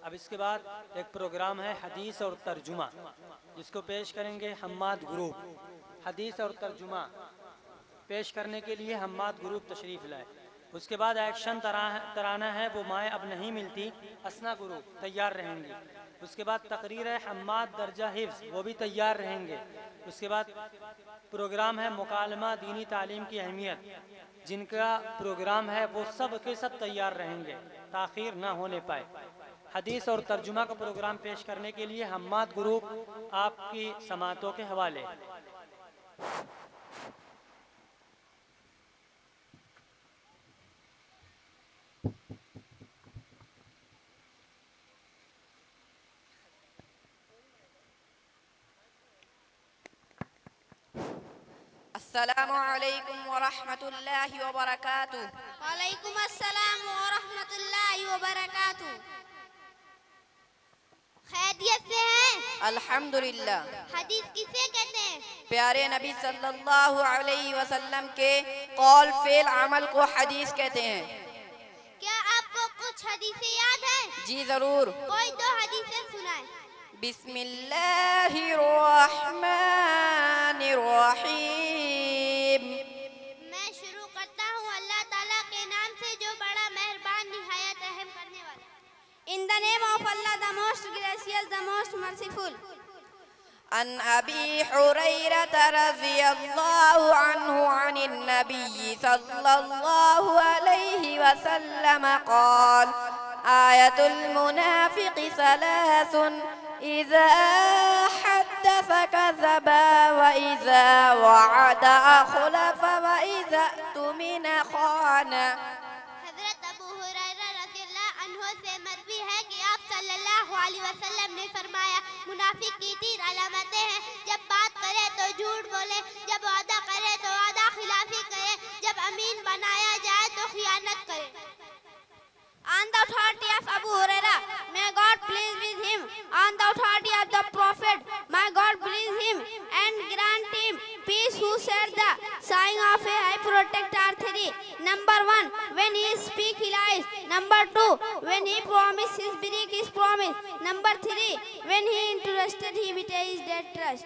अब इसके बाद एक प्रोग्राम है हदीस और तर्जुमा, जिसको पेश करेंगे हम्माद ग्रुप। हदीस और तर्जुमा पेश करने के लिए हम्माद ग्रुप तशरीफ़ लाए। उसके बाद एक्शन तराना है वो माए अब नहीं मिलती, असना ग्रुप तैयार रहेंगे। उसके बाद तकरीर है हम्माद दर्जा हिफ्ज़, वो भी तैयार रहेंगे। उसके बाद प्रोग्राम है मुकालमा दीनी तालीम की अहमियत, जिनका प्रोग्राम है वो सब के सब तैयार रहेंगे, ताख़ीर ना होने पाए। हदीस और तर्जुमा का प्रोग्राम पेश करने के लिए हम्माद ग्रुप आपकी समातों के हवाले। अस्सलामु अलैकुम वरहमतुल्लाहि वबरकातुह। वालेकुम अस्सलाम वरहमतुल्लाहि वबरकातुह। खैरियत से हैं? अल्हम्दुलिल्लाह। हदीस किसे कहते हैं? प्यारे नबी सल्लल्लाहु अलैहि वसल्लम के कौल फेल अमल को हदीस कहते हैं। क्या आपको कुछ हदीसें याद हैं? जी जरूर। कोई दो हदीसें सुनाए। बिस्मिल्लाहिर्रहमानिर्रहीम। मैं शुरू करता हूँ अल्लाह ताला के नाम से जो बड़ा मेहरबान निहायत रहम करने वाला। In the name of Allah, the most gracious, the most merciful. अन अबी हुरैरह रज़ियल्लाहु अन्हु अनिन नबी सल्लल्लाहु अलैहि वसल्लम क़ाल आयतुल मुनाफ़िक़ि सलासुन इज़ा हद्दस कज़बा व इज़ा वअद अख़लफ़ व इज़ा तुमिना ख़ाना। हज़रत अबू हुरैरा रज़ियल्लाहु अन्हु से मरवी है कि आप सल्लल्लाहु अलैहि वसल्लम ने फरमाया, मुनाफिक की 3 अलामतें हैं। जब बात करे तो झूठ बोले, जब वादा करे तो वादा खिलाफी करे, जब अमीन बनाया जाए तो खियानत करे। On the authority of Abu Huraira, may God please with him, on the authority of the Prophet, may God please him and grant him peace, who said the sign of a high protect are 3. Number 1, when he speak he lies. Number 2, when he promise his break his promise. Number 3, when he interested he betrays that trust.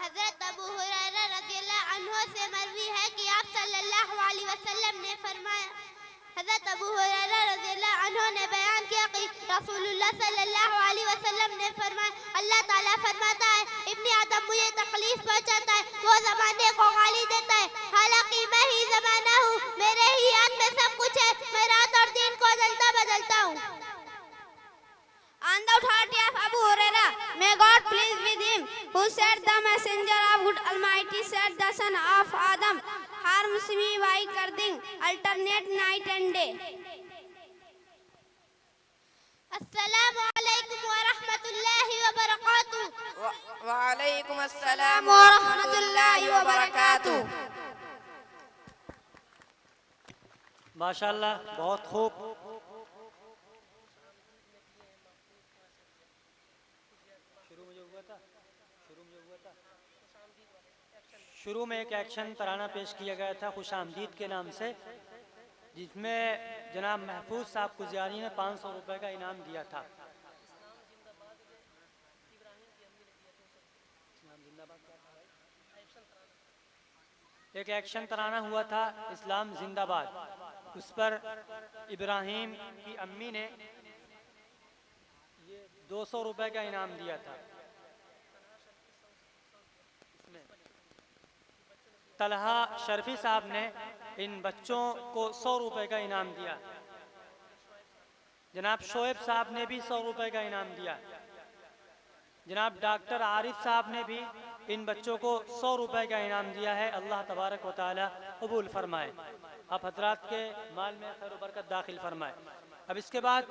हज़रत अबू हुरैरा रज़ियल्लाहु अन्हु से मरवी है कि आप सल्लल्लाहु अलैहि वसल्लम ने फरमाया, हज़रत अबू हुरैरा रज़ियल्लाहु अन्हु ने बयान किया कि रसूलुल्लाह सल्लल्लाहु अलैहि वसल्लम ने फरमाया, अल्लाह ताला फरमाता है, इब्ने आदम मुझे तकलीफ पहुंचाता है, वो ज़माने को गाली देता है, हालांकि मैं ही ज़माना हूँ, मेरे ही हाथ में सब कुछ है, मैं रात और दिन को बदलता बदलता हूँ। On the authority of Abu Huraira, may God please with him, who said the messenger of God Almighty said the son of Adam harms me by curding alternate night and day. Assalamu alaikum wa rahmatullahi wa barakatuh. वालेकुम अस्सलाम व रहमतुल्लाहि व बरकातुहू। माशाल्लाह, बहुत खूब। शुरू में एक एक्शन तराना पेश किया गया था खुशामदीद के नाम से, जिसमें जनाब महफूज साहब कुजियारी ने 500 रुपये का इनाम दिया था। एक एक्शन तराना हुआ था इस्लाम जिंदाबाद, उस पर इब्राहिम की अम्मी ने 200 रुपये का इनाम दिया था। तलहा शर्फी साहब ने इन बच्चों को 100 रुपये का इनाम दिया। जनाब शोएब साहब ने भी 100 रुपये का इनाम दिया। जनाब डॉक्टर आरिफ साहब ने भी इन बच्चों को 100 रुपये का इनाम दिया है। अल्लाह तबारक व तआला कबूल फरमाए, आप हजरात के माल में खैर बरकत दाखिल फरमाए। अब इसके बाद